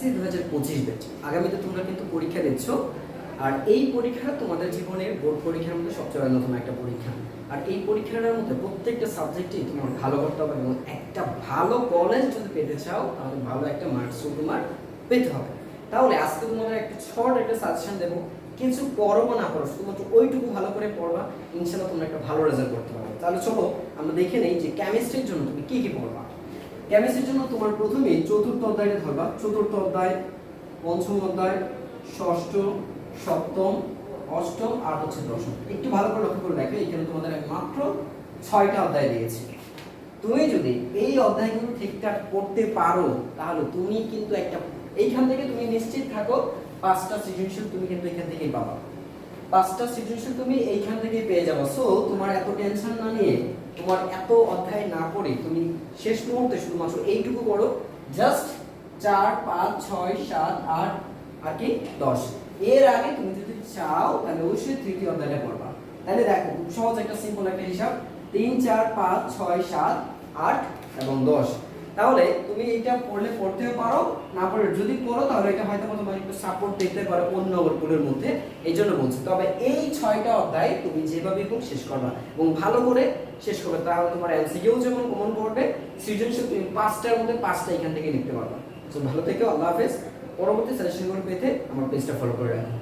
SSC 2025 batch. আগামীতে তোমরা কিন্তু পরীক্ষা দিচ্ছ, আর এই পরীক্ষা তোমাদের জীবনের বোর্ড পরীক্ষার মধ্যে সবচেয়ে অন্যতম একটা পরীক্ষা। আর এই পরীক্ষাটার মধ্যে প্রত্যেকটা সাবজেক্টেই তোমার ভালো করতে হবে এবং একটা ভালো কলেজ যদি পেতে চাও তাহলে ভালো একটা মার্কসও তোমার পেতে হবে। তাহলে আজকে তোমাদের একটা শর্ট একটা সাজেশন দেবো, কিছু পড়ো বা না পড়ো শুধুমাত্র ওইটুকু ভালো করে পড়বা, ইনশাআল্লাহ তোমরা একটা ভালো রেজাল্ট করতে পারবে। তাহলে চলো আমরা দেখে নেই যে কেমিস্ট্রির জন্য তুমি কি কি পড়বা। কেমিস্ট্রির জন্য তোমার প্রথমে চতুর্থ অধ্যায়টা ধরবা। চতুর্থ অধ্যায়, পঞ্চম অধ্যায়, ষষ্ঠ, সপ্তম, অষ্টম আর হচ্ছে দশম। একটু ভালো করে লক্ষ্য করে দেখো, এখানে তোমাদের মাত্র 6টা অধ্যায় দিয়েছে। তুমি যদি এই অধ্যায়গুলো ঠিকঠাক পড়তে পারো তাহলে তুমি কিন্তু একটা এইখান থেকে তুমি নিশ্চিত থাকো 5টা সৃজনশীল তুমি কিন্তু এখান থেকেই পাবা। 5টা সৃজনশীল তুমি এইখান থেকেই পেয়ে যাবে। সো তোমার এত টেনশন না নিয়ে, তোমার এত অধ্যায় না পড়ে তুমি শেষ মুহূর্তে শুধুমাত্র এইটুকু পড়ো, জাস্ট 4, 5, 6, 7, 8 আর কি 10। এর আগে তুমি যদি চাও তাহলে অবশ্যই তৃতীয় অধ্যায়টা পড়বা। তাহলে দেখো খুব সহজ একটা সিম্পল একটা হিসাব, 3, 4, 5, 6, 7, 8 এবং 10। তাহলে তুমি এটা পড়লে পড়তেও পারো, না পড়লে যদি পড়ো তাহলে এটা হয়তো তোমার একটু সাপোর্ট পেতে পারো অন্য বইগুলোর মধ্যে, এই জন্য বলছি। তবে এই 6টা অধ্যায় তুমি যেভাবে হোক শেষ করবা এবং ভালো করে শেষ করবে, তাহলে তোমার এমসিকিউ যেমন কমন পড়বে, সৃজনশীল তুমি 5টার মধ্যে 5টা এখান থেকে লিখতে পারবা। তো ভালো থেকো, আল্লাহ হাফেজ। পরবর্তী সাজেশনগুলো পেতে আমার পেজটা ফলো করে রাখো।